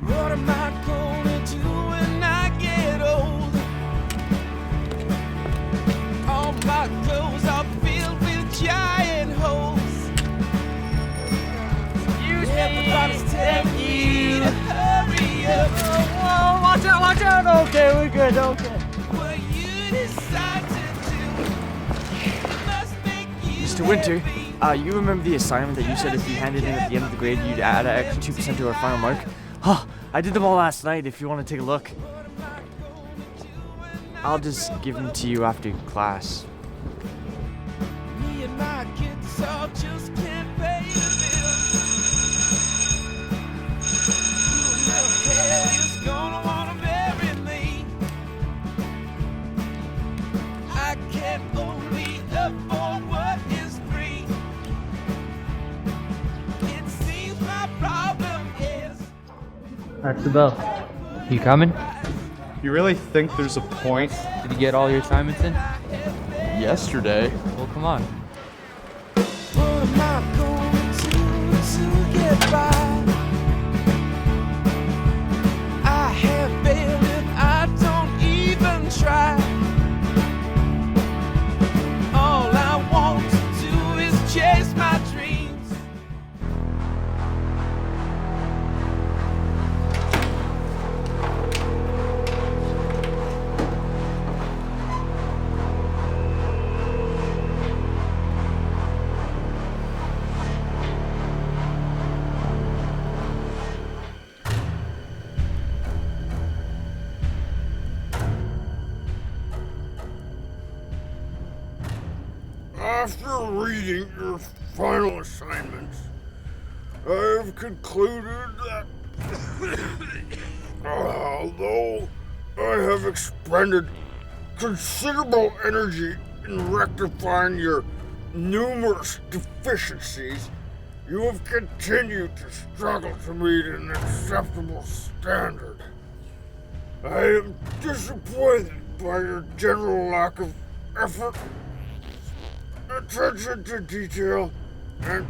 What am I gonna do when I get old? All my clothes are filled with giant holes. Everybody's telling me to hurry up. Whoa, watch out, watch out. Okay, we're good, okay. What you decide to do must make you Mr. Winter, you remember the assignment that you said if you handed in at the end of the grade, you'd add an extra 2% to our final mark? Huh, I did them all last night if you want to take a look. I'll just give them to you after class. Me and my kids all just can't pay the bills. Who the hell is gonna wanna marry me? I can only afford what is free. It seems my problem is That's the bell. You coming? You really think there's a point? Did you get all your assignments in? Yesterday. Well, come on. what am I going to get by? I have failed if I don't even try. All I want to do is chase my dreams. After reading your final assignments, I have concluded that although I have expended considerable energy in rectifying your numerous deficiencies, you have continued to struggle to meet an acceptable standard. I am disappointed by your general lack of effort, attention to detail, and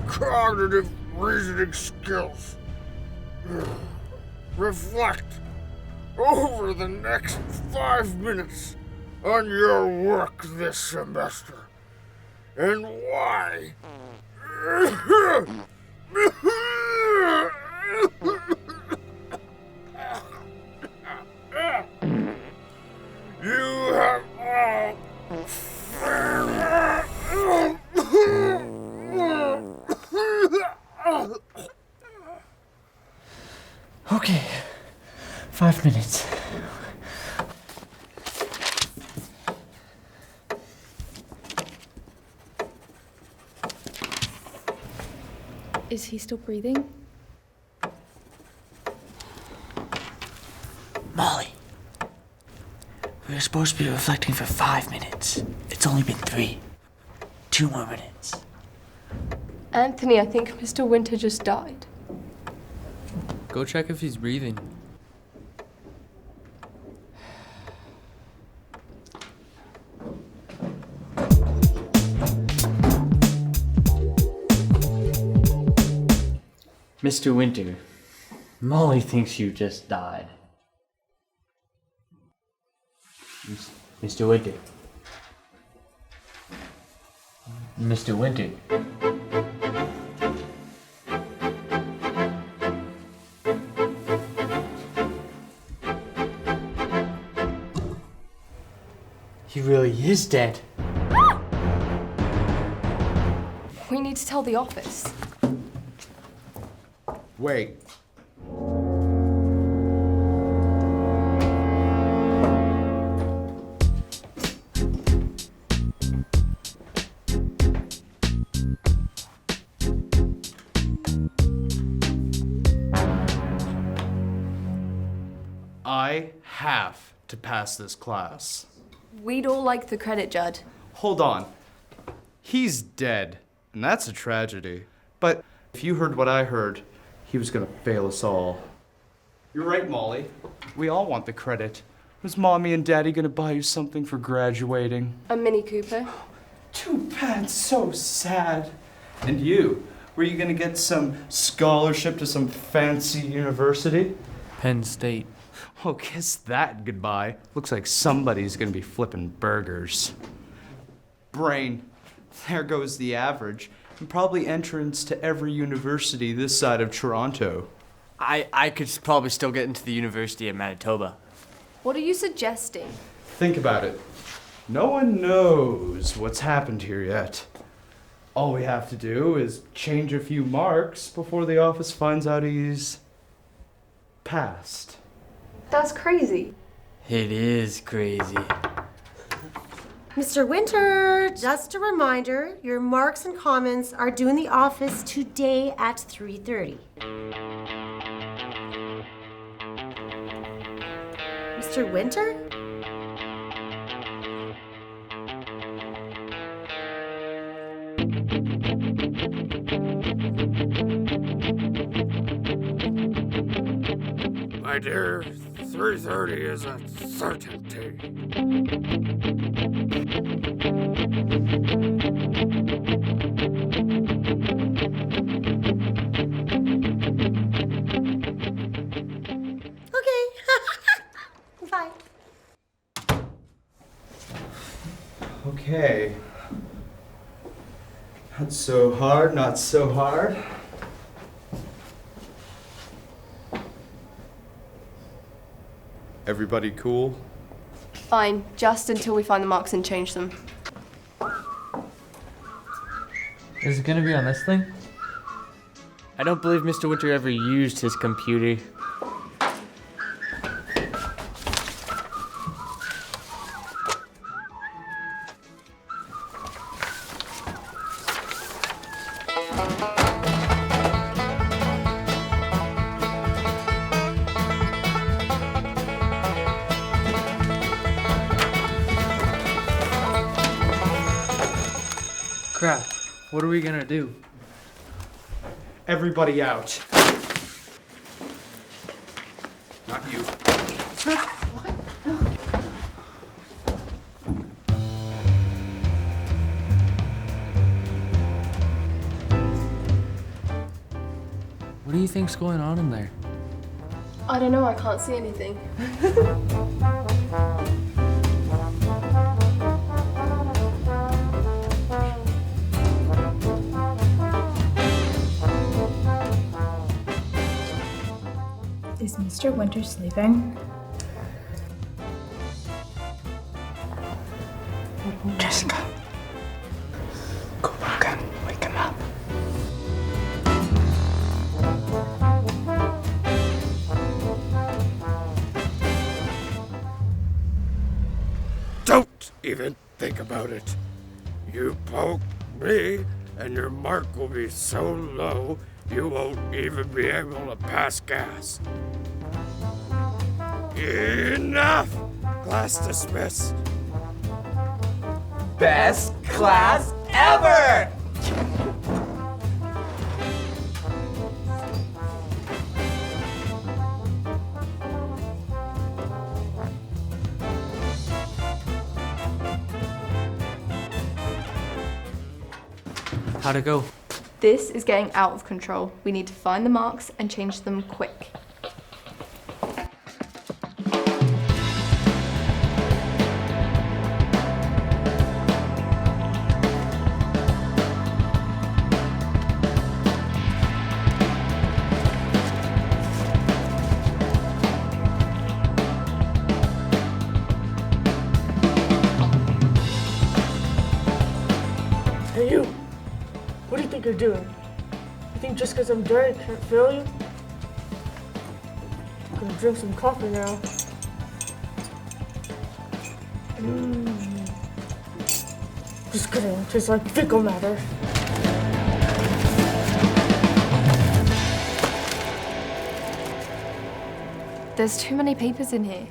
cognitive reasoning skills. Reflect over the next 5 minutes on your work this semester and why. You have all Okay, 5 minutes. Is he still breathing? Molly, we were supposed to be reflecting for 5 minutes. It's only been 3. 2 more minutes. Anthony, I think Mr. Winter just died. Go check if he's breathing. Mr. Winter, Molly thinks you just died. Mr. Winter. Mr. Winter. He really is dead. We need to tell the office. Wait. I have to pass this class. We'd all like the credit, Judd. Hold on. He's dead, and that's a tragedy. But if you heard what I heard, he was gonna fail us all. You're right, Molly. We all want the credit. Was Mommy and Daddy gonna buy you something for graduating? A Mini Cooper. Too bad, so sad. And you? Were you gonna get some scholarship to some fancy university? Penn State. Oh, kiss that goodbye. Looks like somebody's gonna be flipping burgers. Brain. There goes the average. And probably entrance to every university this side of Toronto. I could probably still get into the University of Manitoba. What are you suggesting? Think about it. No one knows what's happened here yet. All we have to do is change a few marks before the office finds out he's passed. That's crazy. It is crazy. Mr. Winter, just a reminder, your marks and comments are due in the office today at 3:30. Mr. Winter? My dear, 3:30 is a certainty. Okay. Bye. Okay. Not so hard, not so hard. Everybody cool? Fine, just until we find the marks and change them. Is it gonna be on this thing? I don't believe Mr. Winter ever used his computer. Crap. What are we gonna do? Everybody out. Not you. What do you think's going on in there? I don't know, I can't see anything. Is Mr. Winter sleeping? Jessica, go back and wake him up. Don't even think about it. You poke me, and your mark will be so low you won't even be able to pass gas. Enough! Class dismissed. Best class ever! How'd it go? This is getting out of control. We need to find the marks and change them quick. Hey you! What do you think you're doing? You think just because I'm dirty I can't feel you? I'm gonna drink some coffee now. Just kidding, it tastes like fecal matter. There's too many papers in here.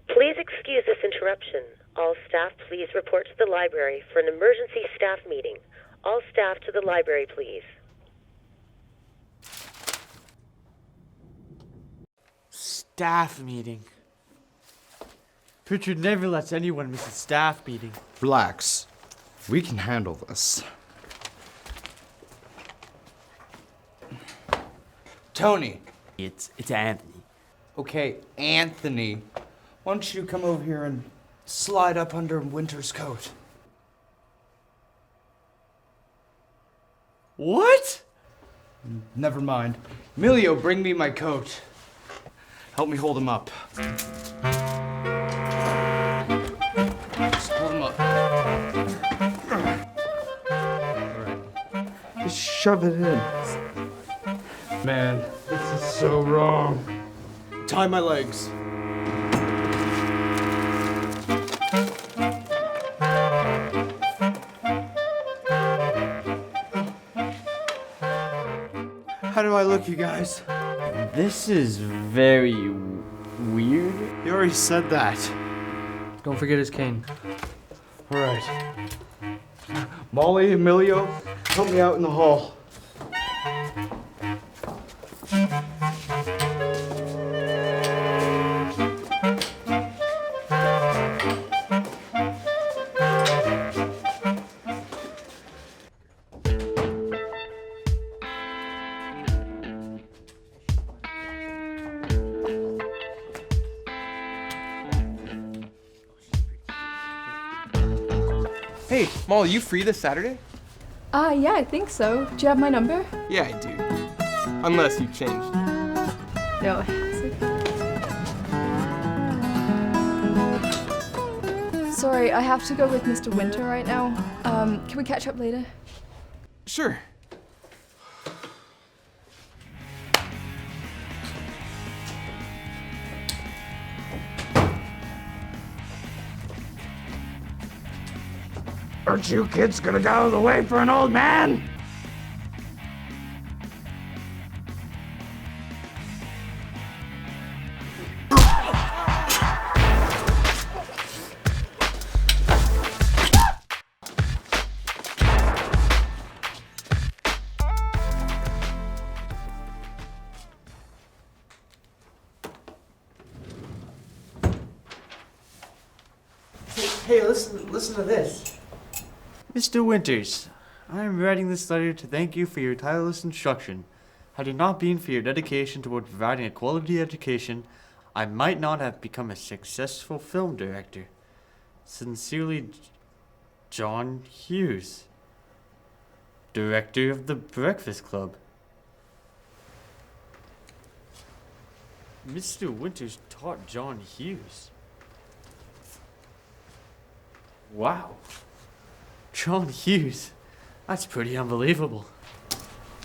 Please excuse this interruption. All staff, please report to the library for an emergency staff meeting. All staff to the library, please. staff meeting. Pritchard never lets anyone miss a staff meeting. Relax. We can handle this. Tony. It's Anthony. Okay, Anthony. Why don't you come over here and slide up under Winter's coat? What? Never mind. Emilio, bring me my coat. Help me hold him up. Just hold him up. Alright. Just shove it in. Man, this is so wrong. Tie my legs. How do I look, you guys? This is very weird. You already said that. Don't forget his cane. All right. Molly, Emilio, help me out in the hall. Hey, Molly, you free this Saturday? Yeah, I think so. Do you have my number? Yeah, I do. Unless you've changed. No. Sorry, I have to go with Mr. Winter right now. Can we catch up later? Sure. Aren't you kids gonna get out of the way for an old man? Hey, listen to this. Mr. Winters, I am writing this letter to thank you for your tireless instruction. Had it not been for your dedication toward providing a quality education, I might not have become a successful film director. Sincerely, John Hughes, director of The Breakfast Club. Mr. Winters taught John Hughes. Wow. John Hughes. That's pretty unbelievable.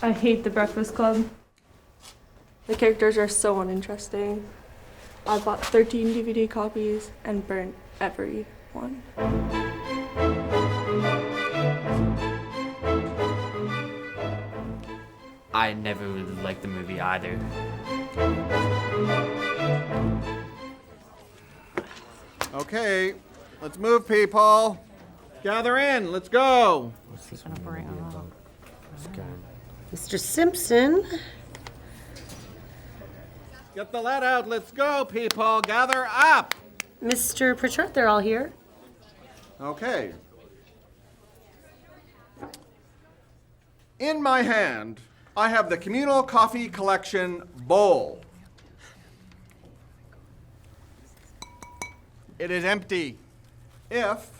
I hate The Breakfast Club. The characters are so uninteresting. I bought 13 DVD copies and burnt every one. I never really liked the movie either. Okay, let's move, people. Gather in, let's go. Mr. Simpson. Get the lead out, let's go, people. Gather up. Mr. Pritchard, they're all here. Okay. In my hand, I have the Communal Coffee Collection bowl. It is empty. If,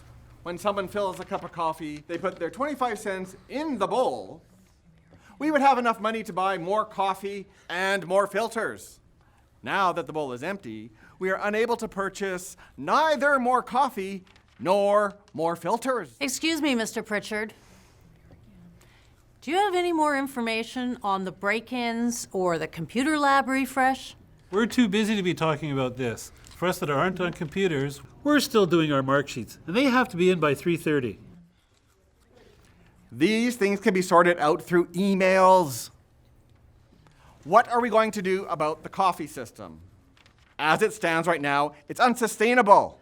when someone fills a cup of coffee, they put their 25 cents in the bowl, we would have enough money to buy more coffee and more filters. Now that the bowl is empty, we are unable to purchase neither more coffee nor more filters. Excuse me, Mr. Pritchard. Do you have any more information on the break-ins or the computer lab refresh? We're too busy to be talking about this. For us that aren't on computers, we're still doing our mark sheets, and they have to be in by 3:30. These things can be sorted out through emails. What are we going to do about the coffee system? As it stands right now, it's unsustainable.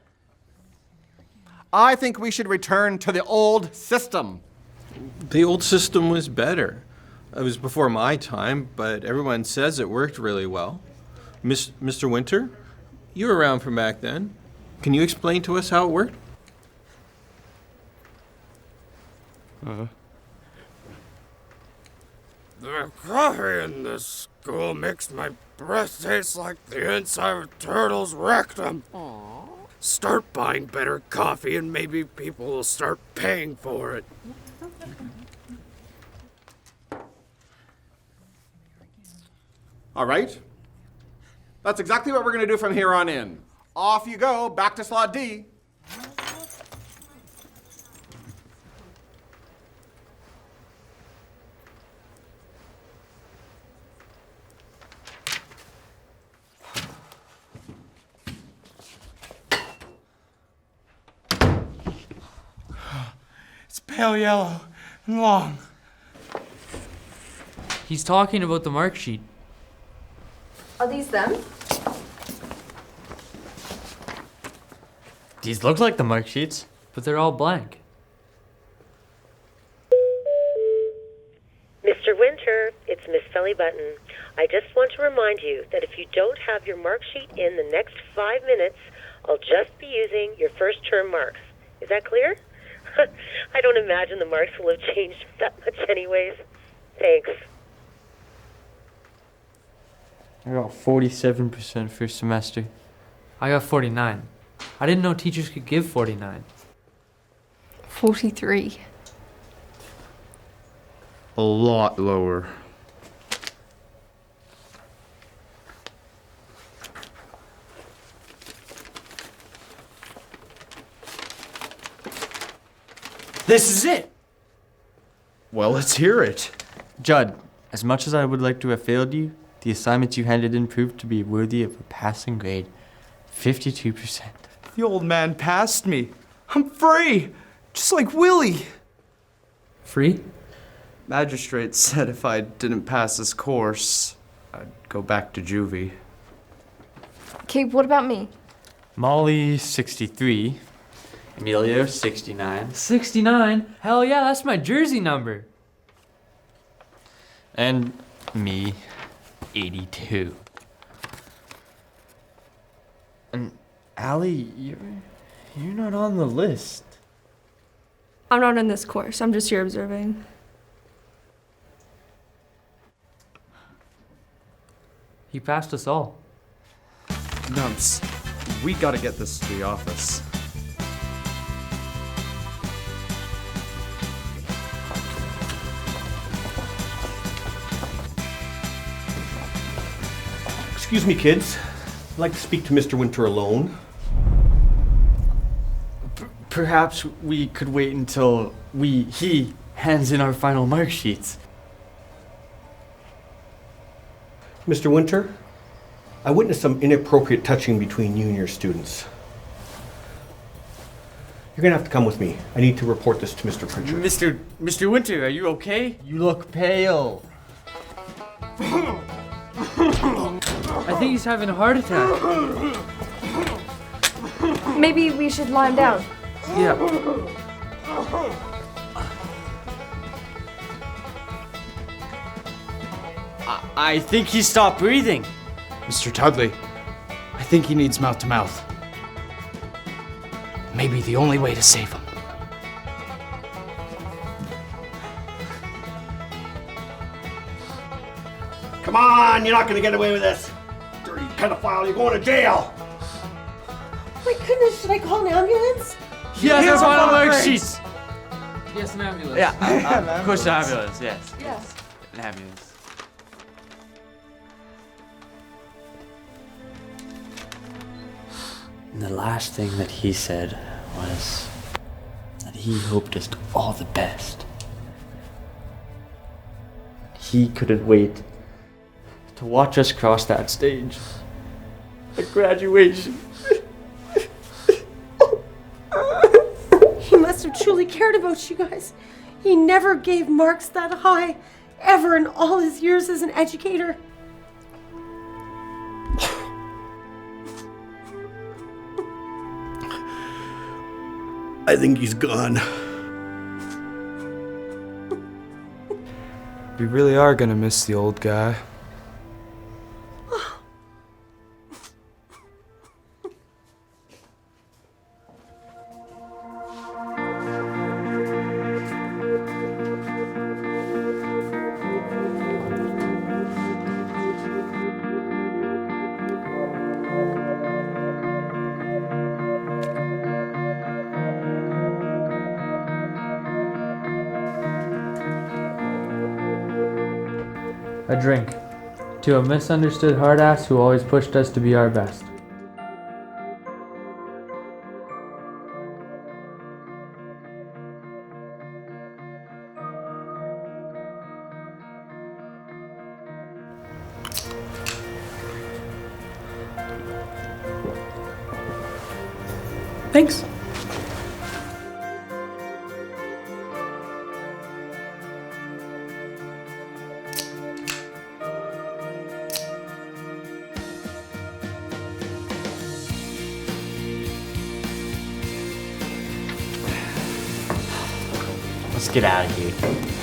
I think we should return to the old system. The old system was better. It was before my time, but everyone says it worked really well. Mr. Winter, you were around from back then. Can you explain to us how it worked? The coffee in this school makes my breath taste like the inside of a turtle's rectum. Start buying better coffee and maybe people will start paying for it. All right. That's exactly what we're going to do from here on in. Off you go, back to slot D. It's pale yellow and long. He's talking about the mark sheet. Are these them? These look like the mark sheets. But they're all blank. Mr. Winter, it's Miss Button. I just want to remind you that if you don't have your mark sheet in the next 5 minutes, I'll just be using your first term marks. Is that clear? I don't imagine the marks will have changed that much anyways. Thanks. I got 47% first semester. I got 49. I didn't know teachers could give 49. 43. A lot lower. This is it! Well, let's hear it. Judd, as much as I would like to have failed you, the assignments you handed in proved to be worthy of a passing grade. 52%. The old man passed me. I'm free! Just like Willie! Free? Magistrate said if I didn't pass this course, I'd go back to juvie. Okay, what about me? Molly, 63. Emilio, 69. 69? Hell yeah, that's my jersey number. And me, 82. And Allie, you're not on the list. I'm not in this course. I'm just here observing. He passed us all. Nums, we gotta get this to the office. Excuse me, kids. I'd like to speak to Mr. Winter alone. Perhaps we could wait until he hands in our final mark sheets. Mr. Winter, I witnessed some inappropriate touching between you and your students. You're gonna have to come with me. I need to report this to Mr. Pritchard. Mr. Winter, are you okay? You look pale. I think he's having a heart attack. Maybe we should lie him down. Yeah. I think he stopped breathing. Mr. Tudley, I think he needs mouth to mouth. Maybe the only way to save him. Come on, you're not gonna get away with this. Dirty pedophile, you're going to jail. My goodness, should I call an ambulance? Yes, our final mark sheets. Yes, an ambulance. Yeah, of course, an ambulance. Yes. Yes. An ambulance. And the last thing that he said was that he hoped us all the best. He couldn't wait to watch us cross that stage at graduation. He must have truly cared about you guys. He never gave marks that high, ever in all his years as an educator. I think he's gone. We really are gonna miss the old guy. A drink. To a misunderstood hard ass who always pushed us to be our best. Thanks. Let's get out of here.